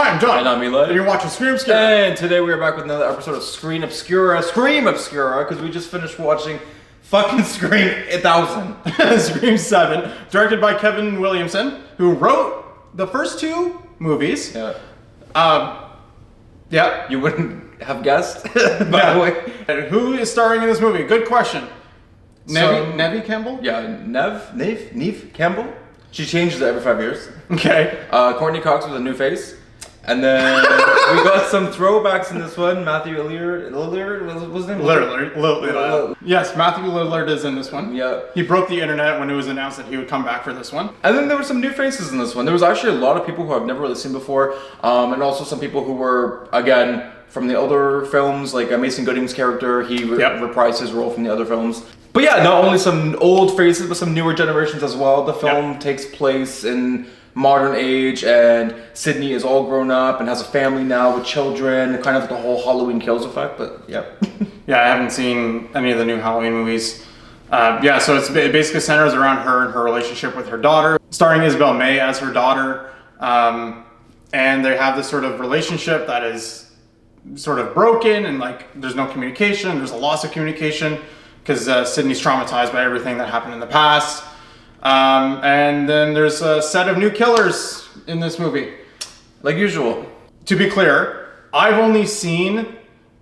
Hi, I'm Jon. And I'm Eli. And you're watching Screen Obscura. And today we are back with another episode of Screen Obscura. Scream Obscura, because we just finished watching fucking Scream 1000. Scream 7, directed by Kevin Williamson, who wrote the first two movies. Yeah. Yeah. You wouldn't have guessed, by the way. And who is starring in this movie? Good question. Neve Campbell? Yeah, Neve Campbell. She changes it every 5 years. Okay. Courtney Cox with a new face. And then we got some throwbacks in this one. Matthew Lillard was his name? Lillard. Yes, Matthew Lillard is in this one. Yeah. He broke the internet when it was announced that he would come back for this one. And then there were some new faces in this one. There was actually a lot of people who I've never really seen before. And also some people who were, again, from the older films, like Mason Gooding's character. He reprised his role from the other films. But yeah, not only some old faces, but some newer generations as well. The film takes place in modern age, and Sydney is all grown up and has a family now with children, kind of the whole Halloween Kills effect, but yeah. Yeah, I haven't seen any of the new Halloween movies. So it basically centers around her and her relationship with her daughter, starring Isabel May as her daughter. And they have this sort of relationship that is sort of broken, and like there's no communication, there's a loss of communication, because Sydney's traumatized by everything that happened in the past. And then there's a set of new killers in this movie. Like usual. To be clear, I've only seen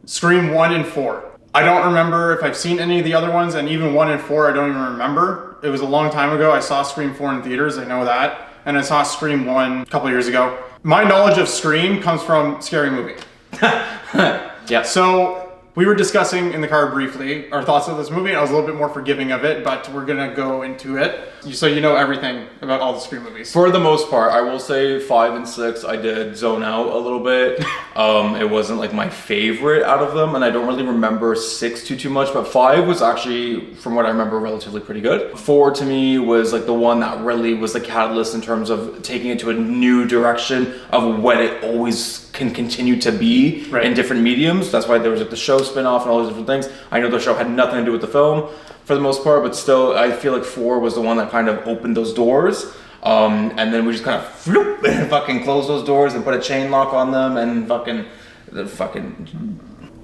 Scream 1 and 4. I don't remember if I've seen any of the other ones, and even 1 and 4 I don't even remember. It was a long time ago. I saw Scream 4 in theaters, I know that. And I saw Scream 1 a couple years ago. My knowledge of Scream comes from Scary Movie. Yeah. So we were discussing in the car briefly our thoughts of this movie, and I was a little bit more forgiving of it, but we're gonna go into it. So you know everything about all the Scream movies. For the most part, I will say 5 and 6, I did zone out a little bit. It wasn't like my favorite out of them, and I don't really remember 6 too much, but 5 was actually, from what I remember, relatively pretty good. 4 to me was like the one that really was the catalyst in terms of taking it to a new direction of what it always can continue to be in different mediums. That's why there was like the show spin-off and all those different things. I know the show had nothing to do with the film for the most part, but still I feel like 4 was the one that kind of opened those doors. And then we just kind of floop and fucking closed those doors and put a chain lock on them and fucking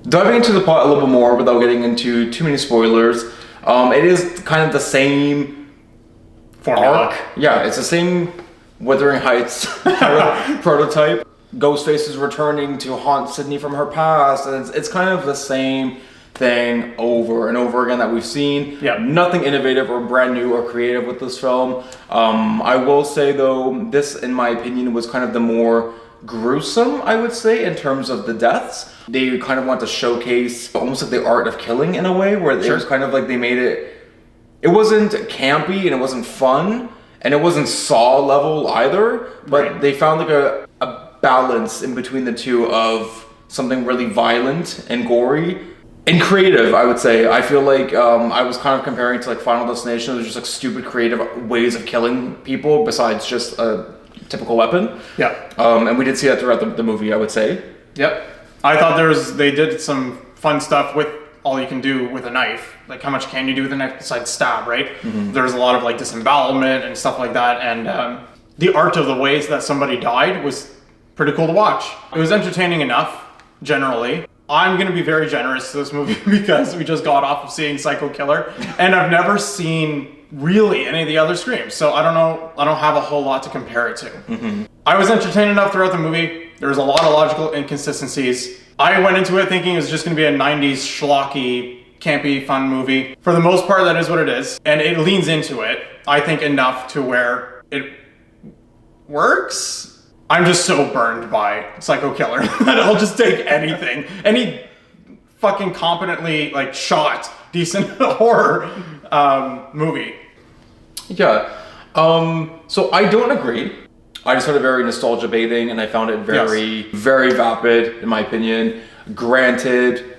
diving into the plot a little bit more without getting into too many spoilers. It is kind of the same arc. Yeah, it's the same Wuthering Heights prototype. Ghostface is returning to haunt Sydney from her past, and it's kind of the same thing over and over again that we've seen. Yeah. Nothing innovative or brand new or creative with this film. I will say though, this in my opinion was kind of the more gruesome, I would say, in terms of the deaths. They kind of want to showcase almost like the art of killing in a way, where it was kind of like they made it wasn't campy and it wasn't fun and it wasn't Saw level either, but they found like a balance in between the two of something really violent and gory and creative, I would say. I feel like I was kind of comparing to like Final Destination. There's just like stupid creative ways of killing people besides just a typical weapon. Yeah. And we did see that throughout the movie, I would say. Yep. I thought they did some fun stuff with all you can do with a knife. Like how much can you do with a knife besides stab, right? There's a lot of like disembowelment and stuff like that. And the art of the ways that somebody died was pretty cool to watch. It was entertaining enough, generally. I'm gonna be very generous to this movie because we just got off of seeing Psycho Killer, and I've never seen really any of the other Screams, so I don't have a whole lot to compare it to. I was entertained enough throughout the movie. There was a lot of logical inconsistencies. I went into it thinking it was just gonna be a 90s schlocky, campy, fun movie. For the most part, that is what it is, and it leans into it, I think, enough to where it works. I'm just so burned by Psycho Killer that I'll just take anything. Any fucking competently like shot, decent horror movie. Yeah. So I don't agree. I just found it very nostalgia baiting, and I found it very vapid, in my opinion. Granted,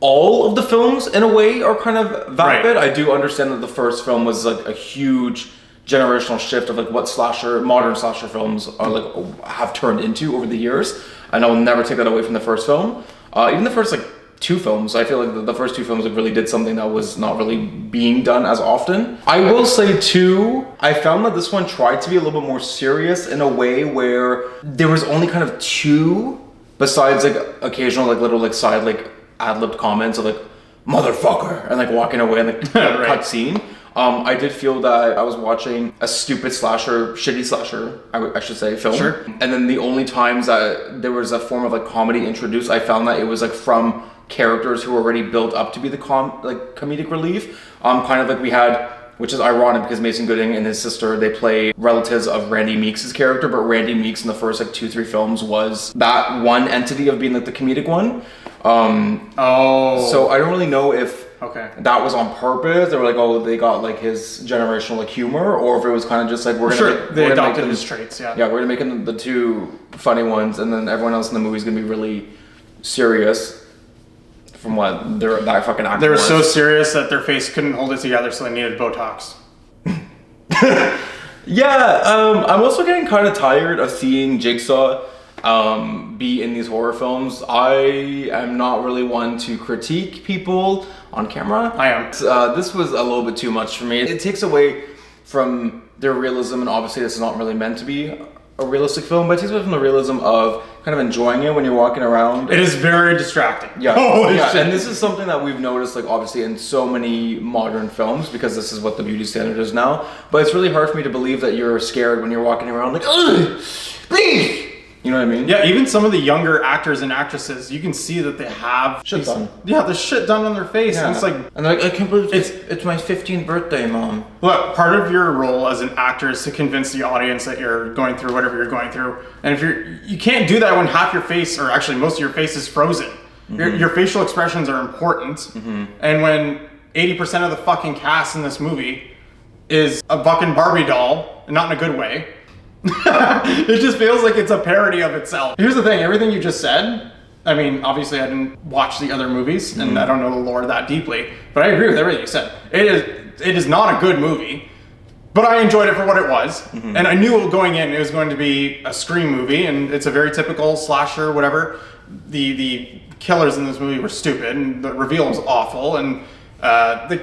all of the films in a way are kind of vapid. I do understand that the first film was like a huge generational shift of like what modern slasher films are like have turned into over the years, and I will never take that away from the first film. Even the first like two films. I feel like the first two films really did something that was not really being done as often. I will say too, I found that this one tried to be a little bit more serious in a way where there was only kind of two, besides like occasional like little like side like ad-libbed comments of like motherfucker and like walking away in the cut scene. I did feel that I was watching a stupid slasher, shitty slasher, I should say, film. Sure. And then the only times that there was a form of like comedy introduced, I found that it was like from characters who were already built up to be the comedic relief. Kind of like we had, which is ironic because Mason Gooding and his sister, they play relatives of Randy Meeks' character, but Randy Meeks in the first like 2-3 films was that one entity of being like the comedic one. So I don't really know if that was on purpose. They were like, oh, they got like his generational like humor, or if it was kind of just like they adopted his traits. Yeah, we're gonna make him the two funny ones, and then everyone else in the movie is gonna be really serious. From what that fucking actor they were was. so serious that their face couldn't hold it together, so they needed Botox. I'm also getting kind of tired of seeing Jigsaw be in these horror films. I am not really one to critique people on camera. I am. This was a little bit too much for me. It takes away from their realism, and obviously this is not really meant to be a realistic film, but it takes away from the realism of kind of enjoying it when you're walking around. It is very distracting. Yeah, and this is something that we've noticed, like obviously in so many modern films, because this is what the beauty standard is now. But it's really hard for me to believe that you're scared when you're walking around like, ugh, please. You know what I mean? Yeah, even some of the younger actors and actresses, you can see that they have shit done. Yeah, there's shit done on their face, and it's like, and they're like, I can't believe it's my 15th birthday, Mom. Look, part of your role as an actor is to convince the audience that you're going through whatever you're going through, and if you can't do that when half your face, or actually most of your face, is frozen. Your facial expressions are important, and when 80% of the fucking cast in this movie is a fucking Barbie doll, and not in a good way. It just feels like it's a parody of itself. Here's the thing, everything you just said, I mean, obviously I didn't watch the other movies, and I don't know the lore that deeply, but I agree with everything you said. It is not a good movie, but I enjoyed it for what it was, and I knew going in it was going to be a Scream movie, and it's a very typical slasher, whatever. The killers in this movie were stupid, and the reveal was awful, and a lot of the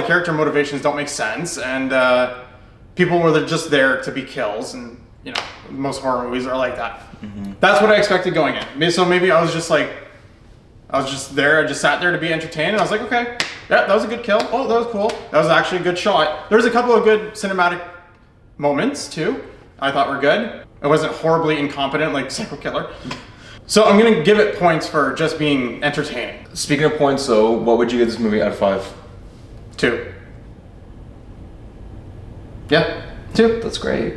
character motivations don't make sense, and people were just there to be kills, and you know, most horror movies are like that. That's what I expected going in. So maybe I was just there, I just sat there to be entertained, and I was like, okay, yeah, that was a good kill. Oh, that was cool. That was actually a good shot. There was a couple of good cinematic moments too, I thought were good. It wasn't horribly incompetent like Psycho Killer. So I'm gonna give it points for just being entertaining. Speaking of points though, what would you give this movie out of 5? 2. Yeah, 2. That's great.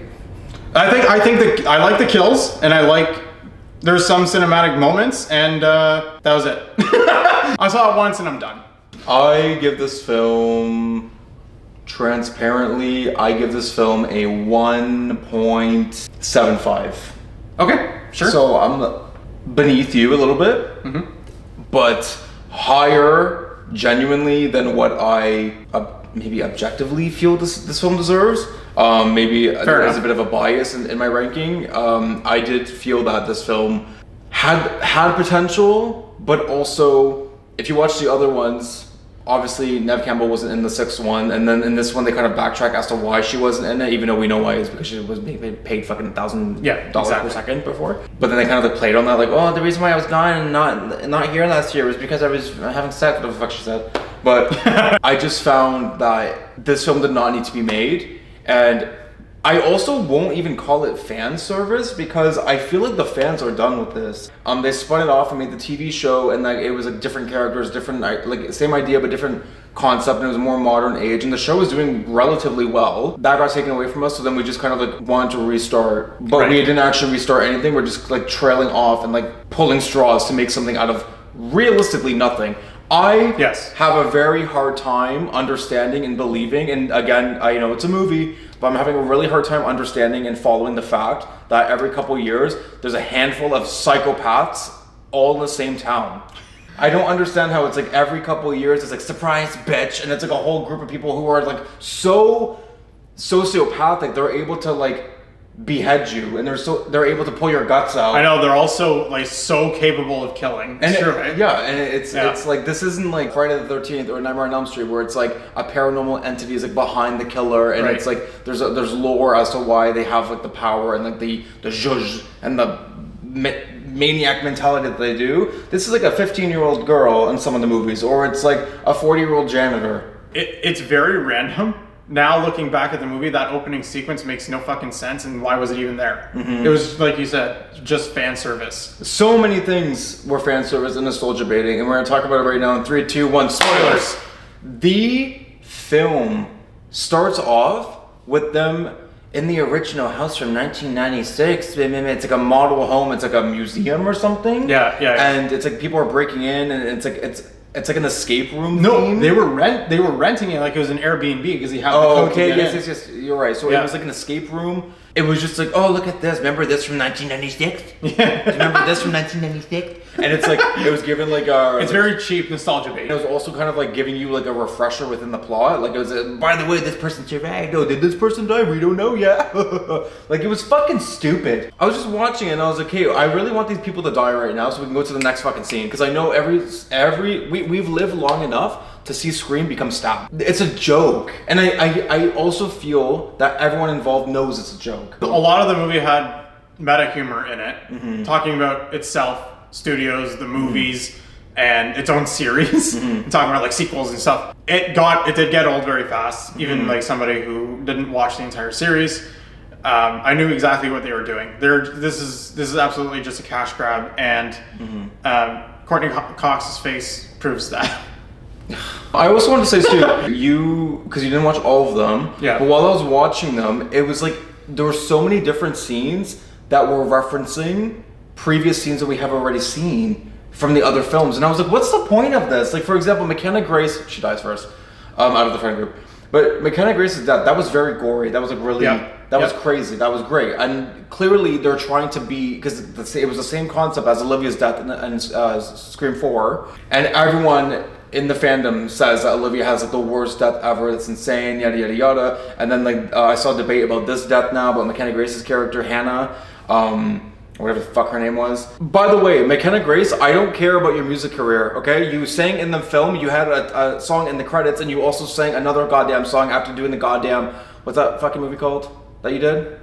I think I like the kills, and there's some cinematic moments, and that was it. I saw it once and I'm done. I give this film, transparently, I give this film a 1.75. Okay, sure. So I'm beneath you a little bit, but higher genuinely than what I maybe objectively feel this film deserves. Maybe there's a bit of a bias in my ranking. I did feel that this film had potential, but also if you watch the other ones, obviously Neve Campbell wasn't in the 6th one, and then in this one they kind of backtrack as to why she wasn't in it, even though we know why. It's because she was being paid fucking $1,000 per second before. But then they kind of like played on that, like, oh, the reason why I was gone and not here last year was because I was having sex, whatever the fuck she said. But I just found that this film did not need to be made, and I also won't even call it fan service because I feel like the fans are done with this. They spun it off and made the TV show, and like it was like different characters, different like same idea but different concept, and it was more modern age, and the show was doing relatively well. That got taken away from us, so then we just kind of like wanted to restart, but we didn't actually restart anything. We're just like trailing off and like pulling straws to make something out of realistically nothing. I have a very hard time understanding and believing, and again, I know it's a movie, but I'm having a really hard time understanding and following the fact that every couple years, there's a handful of psychopaths all in the same town. I don't understand how it's like every couple of years, it's like, surprise, bitch, and it's like a whole group of people who are like so sociopathic, they're able to like behead you, and they're able to pull your guts out. I know, they're also like so capable of killing. And right? It's like, this isn't like Friday the 13th or Nightmare on Elm Street where it's like a paranormal entity is like behind the killer, and it's like there's lore as to why they have like the power and like the zhuzh and the maniac mentality that they do. This is like a 15-year-old girl in some of the movies, or it's like a 40-year-old janitor. It's very random. Now looking back at the movie, that opening sequence makes no fucking sense, and why was it even there? It was, like you said, just fan service. So many things were fan service and nostalgia baiting, and we're gonna talk about it right now in 3, 2, 1, spoilers! The film starts off with them in the original house from 1996. It's like a model home, it's like a museum or something. Yeah. And it's like people are breaking in, and it's like an escape room. No, theme. they were renting it like it was an Airbnb because he had the code to get in. Yes, you're right. So it was like an escape room. It was just like, oh, look at this. Remember this from 1996? Yeah. Remember this from 1996? And it's like, it was given like a... It's very cheap nostalgia bait. It was also kind of like giving you like a refresher within the plot. Like it was, by the way, this person survived. Oh, did this person die? We don't know yet. Like it was fucking stupid. I was just watching it and I was like, hey, I really want these people to die right now so we can go to the next fucking scene. Because I know we've lived long enough to see Scream become stabbed. It's a joke. And I also feel that everyone involved knows it's a joke. A lot of the movie had meta humor in it, talking about itself, studios, the movies, and its own series, talking about like sequels and stuff. It did get old very fast, even like somebody who didn't watch the entire series. I knew exactly what they were doing. This is absolutely just a cash grab, and Courtney Cox's face proves that. I also want to say too, because you didn't watch all of them, but while I was watching them, it was like there were so many different scenes that were referencing previous scenes that we have already seen from the other films, and I was like, what's the point of this? Like, for example, McKenna Grace, she dies first out of the friend group, but McKenna Grace's death, that was very gory. That was like really that was crazy. That was great. And clearly they're trying to be, because it was the same concept as Olivia's death in Scream 4, and everyone in the fandom says that Olivia has like the worst death ever. It's insane, yada yada yada. And then like I saw a debate about this death now, about McKenna Grace's character Hannah, whatever the fuck her name was. By the way, McKenna Grace, I don't care about your music career. Okay, you sang in the film, you had a song in the credits, and you also sang another goddamn song after doing the goddamn, what's that fucking movie called that you did?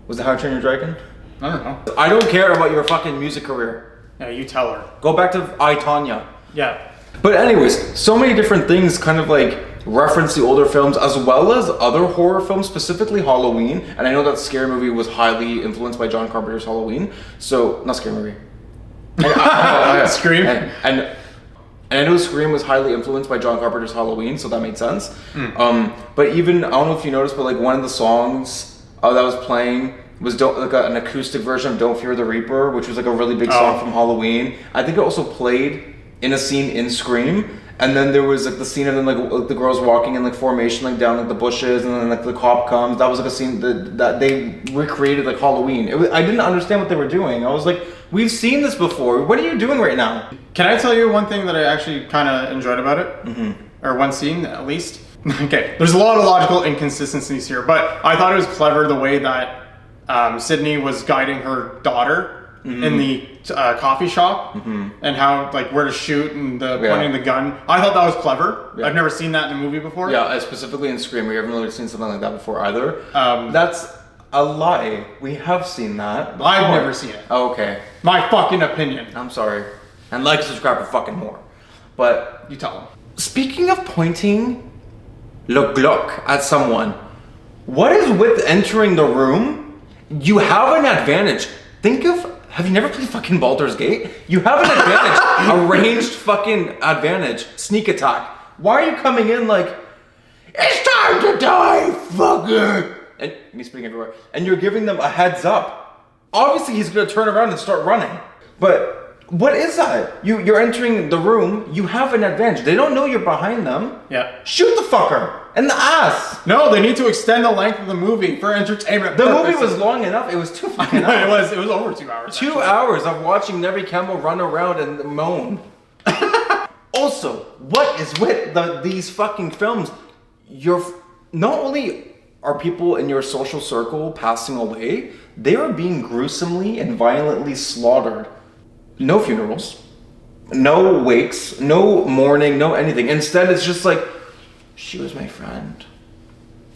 Was it How to Train Your Dragon? I don't know. I don't care about your fucking music career. Yeah, you tell her. Go back to I, Tonya. Yeah. But anyways, so many different things kind of like reference the older films as well as other horror films, specifically Halloween. And I know that Scary Movie was highly influenced by John Carpenter's Halloween. So, not Scary Movie. Scream? And I know Scream was highly influenced by John Carpenter's Halloween, so that made sense. But even, I don't know if you noticed, but like one of the songs that was playing was an acoustic version of Don't Fear the Reaper, which was like a really big song from Halloween. I think it also played in a scene in Scream, and then there was like the scene of them like the girls walking in like formation like down like the bushes, and then like the cop comes. That was like a scene that they recreated like Halloween. I didn't understand what they were doing. I was like, we've seen this before. What are you doing right now? Can I tell you one thing that I actually kind of enjoyed about it? Or one scene at least? Okay, there's a lot of logical inconsistencies here, but I thought it was clever the way that Sydney was guiding her daughter in the coffee shop, and how like where to shoot and pointing the gun. I thought that was clever. I've never seen that in a movie before. Yeah, specifically in Scream, we haven't really seen something like that before either. That's a lie. We have seen that before. I've never seen it. Oh, okay. My fucking opinion. I'm sorry. And like and subscribe for fucking more. But you tell them. Speaking of pointing le Glock at someone, what is with entering the room? You have an advantage. Have you never played fucking Baldur's Gate? You have an advantage, a ranged fucking advantage, sneak attack. Why are you coming in like, it's time to die, fucker? And me speaking everywhere. And you're giving them a heads up. Obviously he's gonna turn around and start running. But what is that? You're entering the room, you have an advantage. They don't know you're behind them. Yeah. Shoot the fucker in the ass. No, they need to extend the length of the movie for entertainment purposes. Movie was long enough. It was too fucking hours. It was over 2 hours. 2 hours of watching Nevi Campbell run around and moan. Also, what is with these fucking films? You're not only are people in your social circle passing away, they are being gruesomely and violently slaughtered. No funerals, no wakes, no mourning, no anything. Instead, it's just like, she was my friend.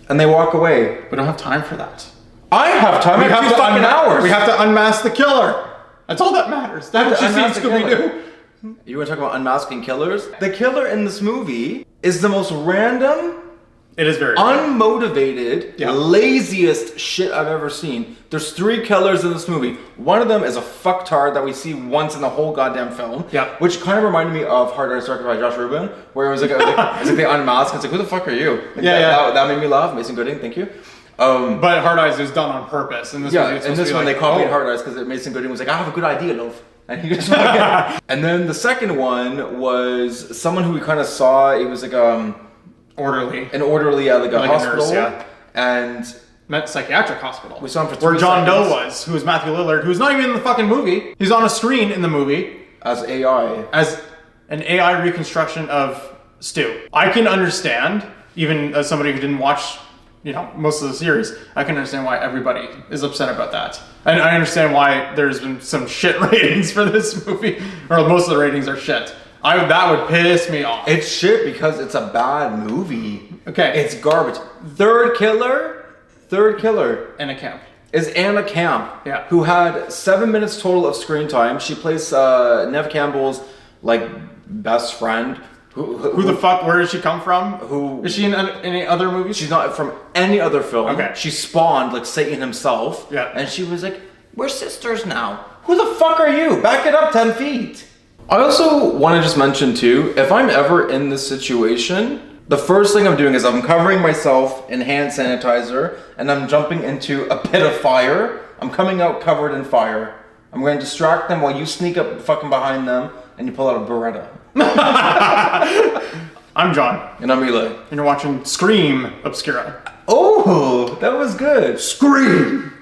And they walk away. We don't have time for that. I have time. I have 2 fucking hours. We have to unmask the killer. That's all that matters. That's what you see in Scooby-Doo. You want to talk about unmasking killers? The killer in this movie is the most random, it is very unmotivated, laziest shit I've ever seen. There's 3 killers in this movie. One of them is a fucktard that we see once in the whole goddamn film. Yeah. Which kind of reminded me of Hard Eyes directed by Josh Rubin, where it was like, it's like they unmask. It's like, who the fuck are you? Like, that made me laugh. Mason Gooding, thank you. But Hard Eyes is done on purpose. In this movie, in this one, they copied Hard Eyes because Mason Gooding was like, I have a good idea, love. And he just fucking... And then the second one was someone who we kind of saw. It was like orderly. An orderly at like a hospital. A nurse, And psychiatric hospital. We saw him for 3 where John seconds. Doe was, who was Matthew Lillard, who's not even in the fucking movie. He's on a screen in the movie. As AI. As an AI reconstruction of Stu. I can understand, even as somebody who didn't watch, most of the series, I can understand why everybody is upset about that. And I understand why there's been some shit ratings for this movie, or most of the ratings are shit. That would piss me off. It's shit because it's a bad movie. Okay. It's garbage. Third killer In a camp. is Anna Camp, who had 7 minutes total of screen time. She plays Nev Campbell's best friend. Who the fuck? Where did she come from? Who is she in any other movies? She's not from any other film. Okay. She spawned like Satan himself. Yeah. And she was like, "We're sisters now." Who the fuck are you? Back it up 10 feet. I also want to just mention too, if I'm ever in this situation, the first thing I'm doing is I'm covering myself in hand sanitizer and I'm jumping into a pit of fire. I'm coming out covered in fire. I'm going to distract them while you sneak up fucking behind them and you pull out a Beretta. I'm John. And I'm Eli. And you're watching Screen Obscura. Oh, that was good. Scream!